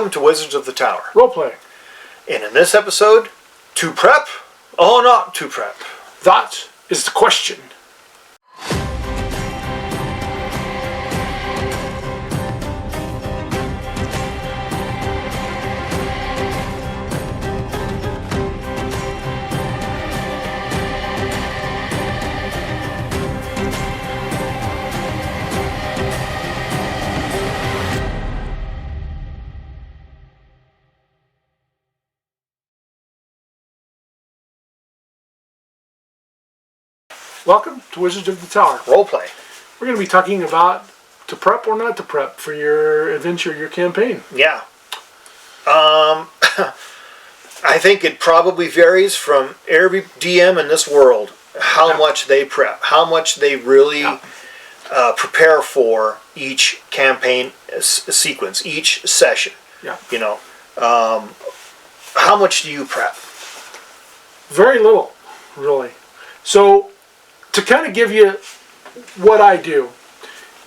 Welcome to Wizards of the Tower. Roleplay. And in this episode, to prep or not to prep? That is the question. Welcome to Wizards of the Tower. Roleplay. We're going to be talking about to prep or not to prep for your adventure, your campaign. Yeah. I think it probably varies from every DM in this world how much they prep, how much they really prepare for each campaign sequence, each session. Yeah. You know, how much do you prep? Very little, really. So, to kind of give you what I do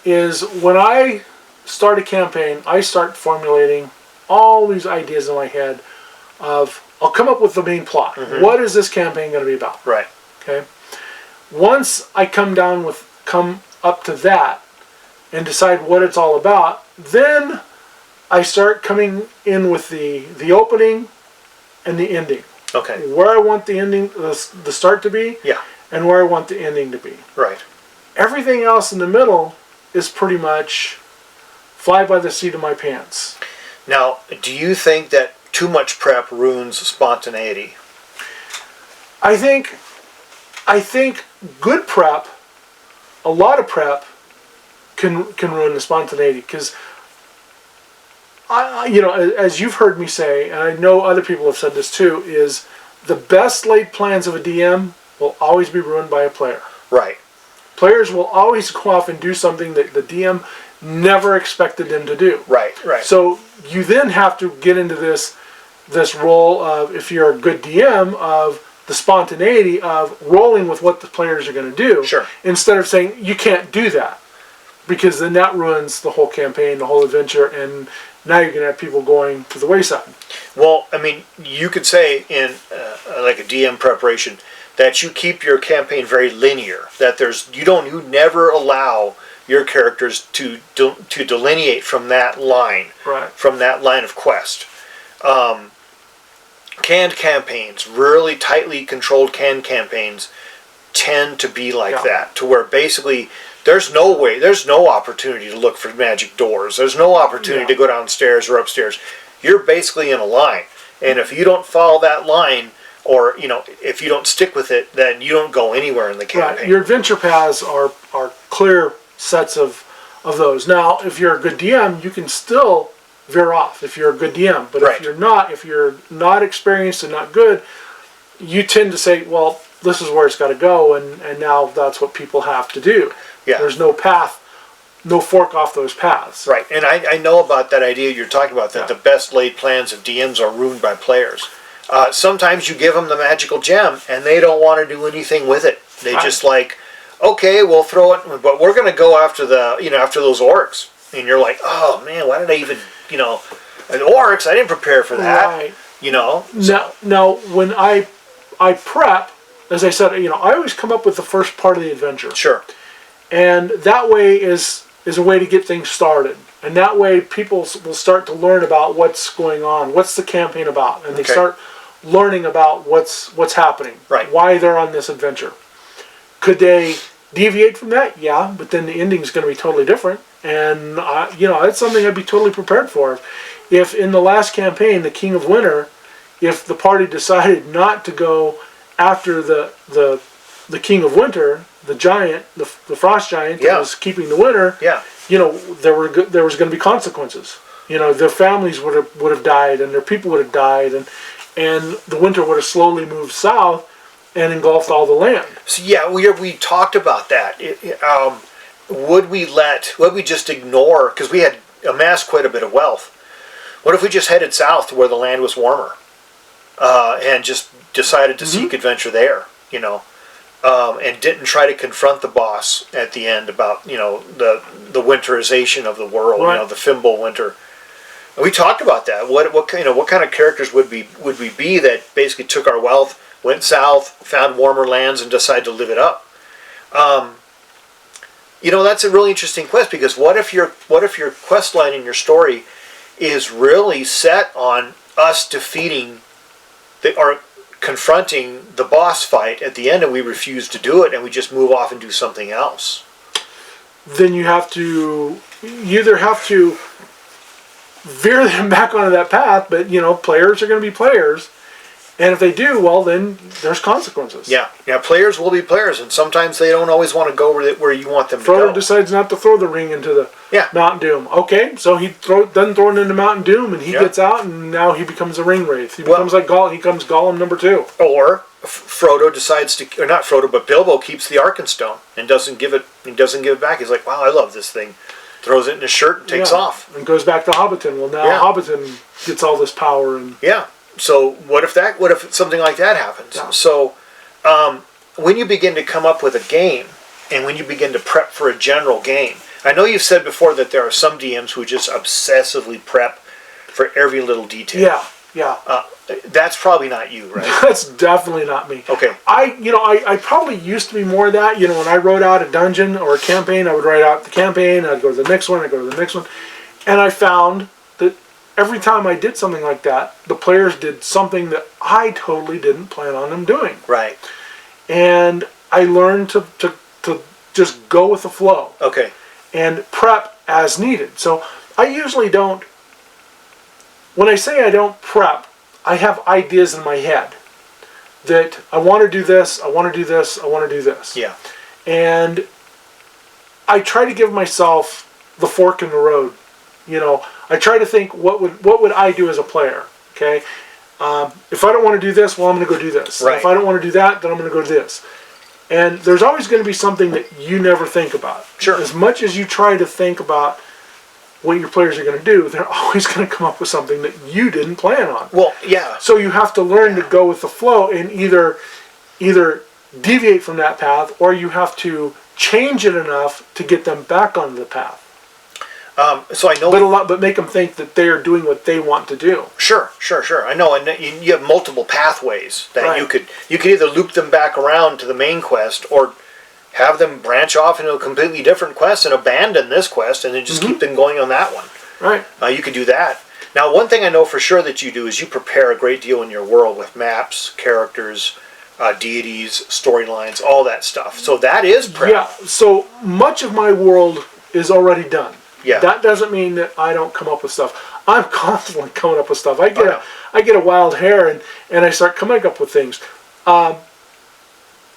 is when I start a campaign, I start formulating all these ideas in my head of, I'll come up with the main plot. Mm-hmm. What is this campaign going to be about? Right. Okay. Once I come up to that and decide what it's all about, then I start coming in with the opening and the ending. Okay. Where I want the ending, the start to be. Yeah. And where I want the ending to be. Right. Everything else in the middle is pretty much fly by the seat of my pants. Now, do you think that too much prep ruins spontaneity? I think good prep, a lot of prep, can ruin the spontaneity, because as you've heard me say, and I know other people have said this too, is the best laid plans of a DM will always be ruined by a player. Right. Players will always go off and do something that the DM never expected them to do. Right, right. So you then have to get into this role of, if you're a good DM, of the spontaneity of rolling with what the players are going to do. Sure. Instead of saying, you can't do that. Because then that ruins the whole campaign, the whole adventure, and now you're going to have people going to the wayside. Well, I mean, you could say in like a DM preparation that you keep your campaign very linear. That you never allow your characters to delineate from that line, right, from that line of quest. Canned campaigns, really tightly controlled canned campaigns, tend to be like that, to where basically there's no opportunity to look for magic doors. There's no opportunity to go downstairs or upstairs. You're basically in a line, and if you don't follow that line, or if you don't stick with it, then you don't go anywhere in the campaign. Right. Your adventure paths are clear sets of those. Now, if you're a good DM, you can still veer off if you're a good DM. But right. if you're not experienced and not good, you tend to say, well, this is where it's got to go, and now that's what people have to do. Yeah. There's no path, no fork off those paths. Right. And I know about that idea you're talking about, that the best laid plans of DMs are ruined by players. Sometimes you give them the magical gem and they don't want to do anything with it. They just like, okay, we'll throw it, but we're going to go after after those orcs. And you're like, oh man, why did I even, the orcs? I didn't prepare for that. Right. Now when I prep, as I said, I always come up with the first part of the adventure. Sure. And that way is a way to get things started. And that way people will start to learn about what's going on, what's the campaign about, and they start learning about what's happening, right, why they're on this adventure. Could they deviate from that? Yeah, but then the ending is going to be totally different. And that's something I'd be totally prepared for. If in the last campaign, the King of Winter, if the party decided not to go after the King of Winter, the giant, the frost giant that was keeping the winter, there was going to be consequences. Their families would have died, and their people would have died, and the winter would have slowly moved south and engulfed all the land. So we talked about that. Would we just ignore, because we had amassed quite a bit of wealth. What if we just headed south to where the land was warmer, and just decided to seek adventure there? And didn't try to confront the boss at the end about the winterization of the world, right, the Fimble winter. We talked about that. What kind of characters would we be that basically took our wealth, went south, found warmer lands, and decided to live it up? That's a really interesting quest, because what if your quest line in your story is really set on us defeating or confronting the boss fight at the end, and we refuse to do it, and we just move off and do something else? Then you either have to veer them back onto that path, but players are going to be players, and if they do, well, then there's consequences. Yeah, players will be players, and sometimes they don't always want to go where you want them to go. Frodo decides not to throw the ring into the Mountain Doom. Okay, so he doesn't throw it into Mountain Doom, and he gets out, and now he becomes a ring wraith. He becomes like Gollum. He becomes Gollum number 2. Or Frodo decides to, or not Frodo, but Bilbo keeps the Arkenstone and doesn't give it. He doesn't give it back. He's like, wow, I love this thing. Throws it in his shirt and takes off. And goes back to Hobbiton. Well, now Hobbiton gets all this power and So what if something like that happens? Yeah. So when you begin to come up with a game, and when you begin to prep for a general game, I know you've said before that there are some DMs who just obsessively prep for every little detail. Yeah. That's probably not you, right? That's definitely not me. Okay. I probably used to be more of that. When I wrote out a dungeon or a campaign, I would write out the campaign, I'd go to the next one, I'd go to the next one. And I found that every time I did something like that, the players did something that I totally didn't plan on them doing. Right. And I learned to just go with the flow. Okay. And prep as needed. So I usually don't, when I say I don't prep, I have ideas in my head that I want to do this, I want to do this, I want to do this. Yeah. And I try to give myself the fork in the road. I try to think, what would I do as a player? Okay. If I don't want to do this, well, I'm going to go do this. Right. If I don't want to do that, then I'm going to go do this. And there's always going to be something that you never think about. Sure. As much as you try to think about what your players are going to do, they're always going to come up with something that you didn't plan on. Well, yeah. So you have to learn to go with the flow and either deviate from that path, or you have to change it enough to get them back onto the path. So I know, but make them think that they are doing what they want to do. Sure. I know, and you have multiple pathways that Right. you could either loop them back around to the main quest, or have them branch off into a completely different quest and abandon this quest, and then just keep them going on that one. Right. You could do that. Now, one thing I know for sure that you do is you prepare a great deal in your world with maps, characters, deities, storylines, all that stuff. So that is prep. Yeah. So much of my world is already done. Yeah. That doesn't mean that I don't come up with stuff. I'm constantly coming up with stuff. I yeah. get a wild hair and I start coming up with things. I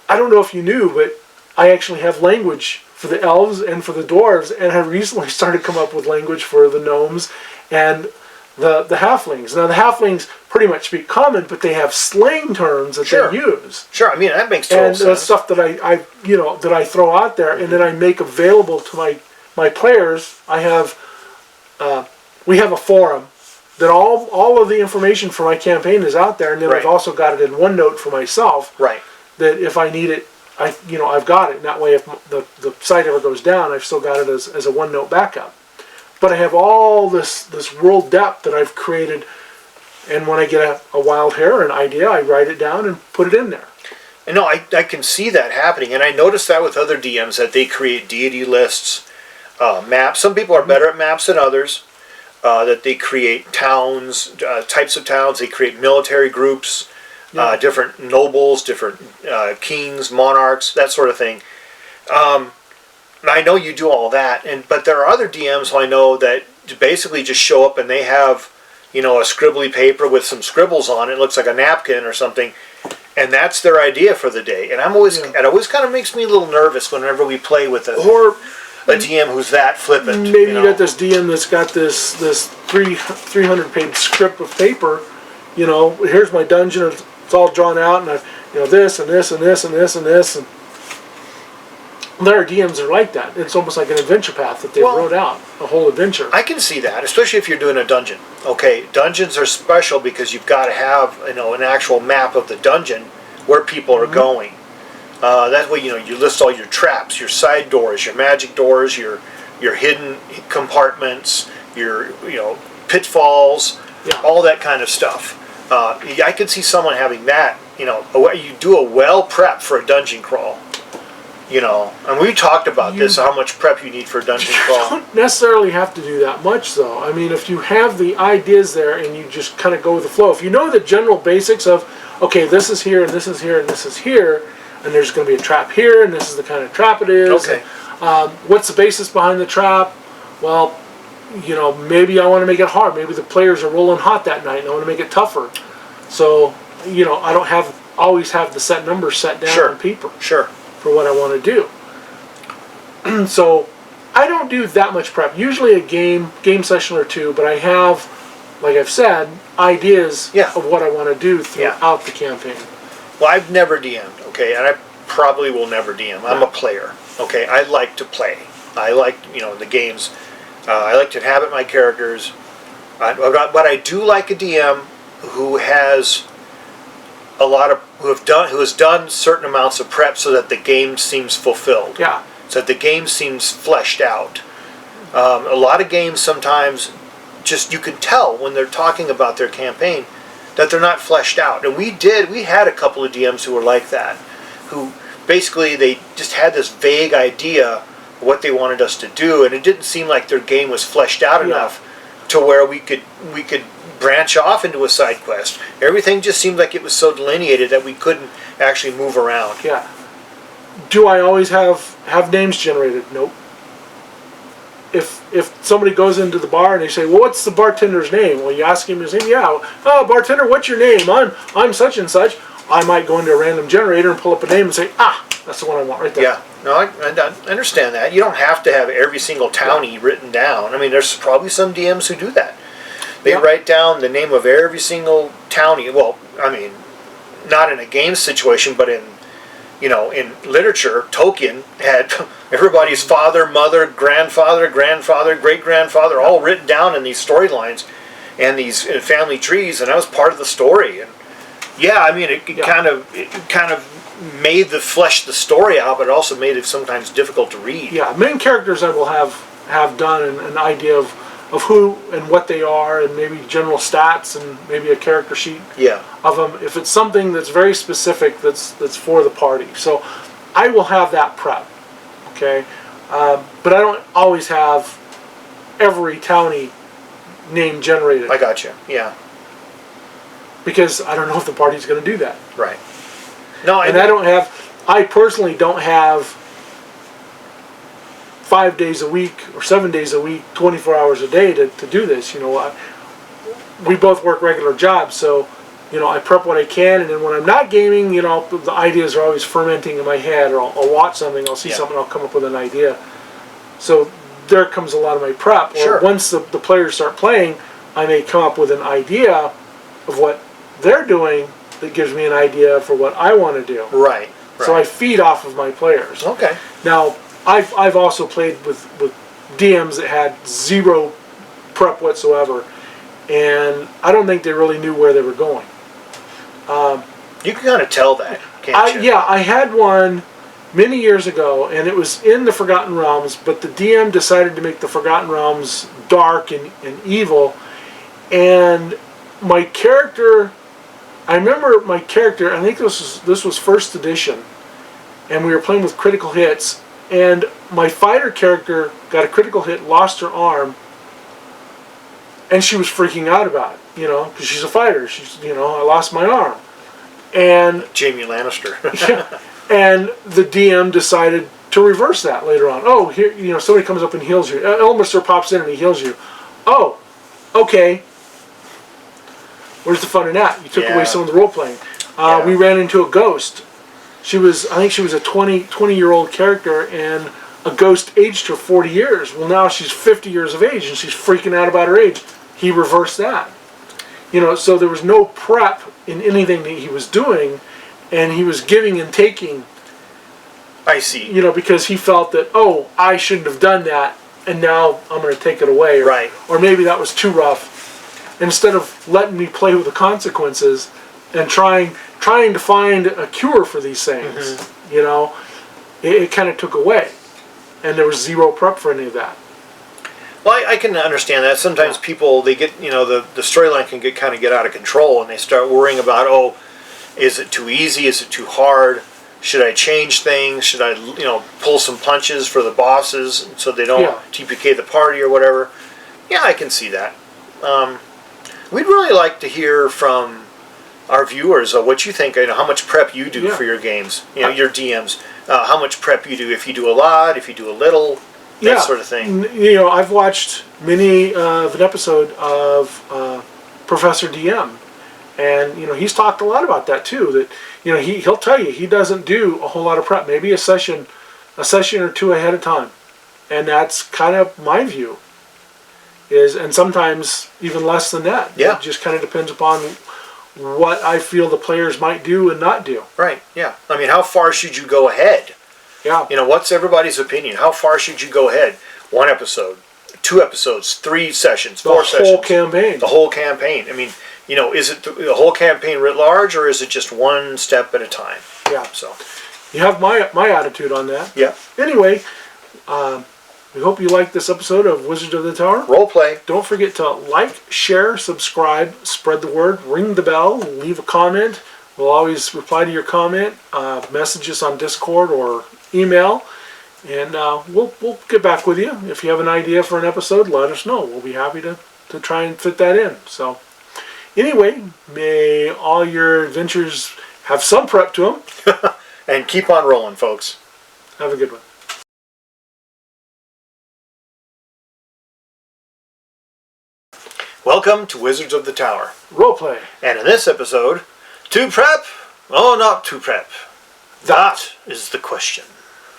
don't know if you knew, but I actually have language for the elves and for the dwarves, and I recently started to come up with language for the gnomes and the halflings. Now the halflings pretty much speak common, but they have slang terms that they use. Sure, I mean that makes total sense. And that's stuff that I throw out there, and then I make available to my players. We have a forum that all of the information for my campaign is out there, and then Right. I've also got it in OneNote for myself. Right. That if I need it, I've got it. And that way, if the site ever goes down, I've still got it as a OneNote backup. But I have all this world depth that I've created, and when I get a wild hair or an idea, I write it down and put it in there. And no, I can see that happening, and I noticed that with other DMs that they create deity lists, maps. Some people are better at maps than others. That they create towns, types of towns. They create military groups, different nobles, different kings, monarchs, that sort of thing. I know you do all that, but there are other DMs who I know that basically just show up and they have, a scribbly paper with some scribbles on it. It looks like a napkin or something, and that's their idea for the day. And it always kind of makes me a little nervous whenever we play with a DM who's that flippant. Maybe you got this DM that's got this 300-page script of paper. Here's my dungeon. It's all drawn out, and I've this and this and this and this and this. And there are DMs that are like that. It's almost like an adventure path that they wrote out, a whole adventure. I can see that, especially if you're doing a dungeon. Okay, dungeons are special because you've got to have an actual map of the dungeon where people are going. That way, you list all your traps, your side doors, your magic doors, your hidden compartments, your pitfalls, Yeah. all that kind of stuff. I could see someone having that. You do a well prep for a dungeon crawl. And we talked about this, how much prep you need for a dungeon You crawl. don't necessarily have to do that much, though. I mean, if you have the ideas there and you just kind of go with the flow, if you know the general basics of, okay, this is here and this is here and this is here, and there's going to be a trap here and this is the kind of trap it is. Okay. What's the basis behind the trap? Well, maybe I want to make it hard. Maybe the players are rolling hot that night and I want to make it tougher. So, I don't always have the set numbers set down Sure. on paper. Sure. For what I want to do. So I don't do that much prep. Usually a game session or two, but I have, like I've said, ideas of what I want to do throughout the campaign. Well, I've never DM'd, okay, and I probably will never DM. I'm a player, okay. I like to play. I like, the games. I like to inhabit my characters. But I do like a DM who has who has done certain amounts of prep so that the game seems fulfilled. Yeah. So that the game seems fleshed out. A lot of games sometimes you can tell when they're talking about their campaign that they're not fleshed out. And we had a couple of DMs who were like that, who basically they just had this vague idea of what they wanted us to do, and it didn't seem like their game was fleshed out enough to where we could branch off into a side quest. Everything just seemed like it was so delineated that we couldn't actually move around. Yeah. Do I always have names generated? Nope. If somebody goes into the bar and they say, well, what's the bartender's name? Well, you ask him his name. Yeah. Oh, bartender, what's your name? I'm such and such. I might go into a random generator and pull up a name and say, that's the one I want right there. Yeah. No, I understand that. You don't have to have every single townie written down. I mean, there's probably some DMs who do that. They write down the name of every single townie. Well, I mean, not in a game situation, but in literature, Tolkien had everybody's father, mother, grandfather, great-grandfather, all written down in these storylines and these family trees, and that was part of the story. And I mean, it kind of made flesh the story out, but it also made it sometimes difficult to read. Yeah, main characters I will have done an idea of who and what they are, and maybe general stats, and maybe a character sheet of them. If it's something that's very specific, that's for the party. So I will have that prep, okay? But I don't always have every townie name generated. I got you, yeah. Because I don't know if the party's going to do that. Right. No, I personally don't have 5 days a week or 7 days a week, 24 hours a day to do this. We both work regular jobs, so I prep what I can, and then when I'm not gaming, the ideas are always fermenting in my head, or I'll watch something, I'll see something, I'll come up with an idea. So there comes a lot of my prep. Or once the players start playing, I may come up with an idea of what they're doing that gives me an idea for what I want to do. Right. So I feed off of my players. Okay. Now, I've also played with DMs that had zero prep whatsoever, and I don't think they really knew where they were going. You can kind of tell that, can't you? Yeah, I had one many years ago, and it was in the Forgotten Realms, but the DM decided to make the Forgotten Realms dark and evil, and my character, I remember my character, I think this was first edition, and we were playing with critical hits, and my fighter character got a critical hit, lost her arm, and she was freaking out about it, because she's a fighter. She's, I lost my arm. And Jaime Lannister. and the DM decided to reverse that later on. Oh, here, somebody comes up and heals you. Elminster pops in and he heals you. Oh, okay. Where's the fun in that? You took away some of the role playing. We ran into a ghost. I think she was a 20-year-old character, and a ghost aged her 40 years. Well, now she's 50 years of age, and she's freaking out about her age. He reversed that. So there was no prep in anything that he was doing, and he was giving and taking. I see. Because he felt that, oh, I shouldn't have done that, and now I'm going to take it away. Or maybe that was too rough. Instead of letting me play with the consequences and trying to find a cure for these things, it kind of took away. And there was zero prep for any of that. Well, I can understand that. Sometimes people, they get, the storyline can get out of control, and they start worrying about, oh, is it too easy? Is it too hard? Should I change things? Should I, pull some punches for the bosses so they don't TPK the party or whatever? Yeah, I can see that. We'd really like to hear from our viewers what you think, how much prep you do for your games, your DMs, how much prep you do, if you do a lot, if you do a little, that sort of thing. I've watched many of an episode of Professor DM, and he's talked a lot about that too. That he'll tell you he doesn't do a whole lot of prep, maybe a session or two ahead of time, and that's kind of my view. And sometimes even less than that. Yeah. It just kind of depends upon what I feel the players might do and not do. Right, yeah. I mean, how far should you go ahead? Yeah. What's everybody's opinion? How far should you go ahead? 1 episode, 2 episodes, 3 sessions, 4 sessions. The whole campaign. The whole campaign. I mean, is it the whole campaign writ large, or is it just one step at a time? Yeah. So you have my attitude on that. Yeah. Anyway, we hope you liked this episode of Wizards of the Tower. Role play. Don't forget to like, share, subscribe, spread the word, ring the bell, leave a comment. We'll always reply to your comment. Message us on Discord or email, and we'll get back with you. If you have an idea for an episode, let us know. We'll be happy to try and fit that in. So anyway, may all your adventures have some prep to them. And keep on rolling, folks. Have a good one. Welcome to Wizards of the Tower. Roleplay. And in this episode, to prep? Oh, not to prep. That is the question.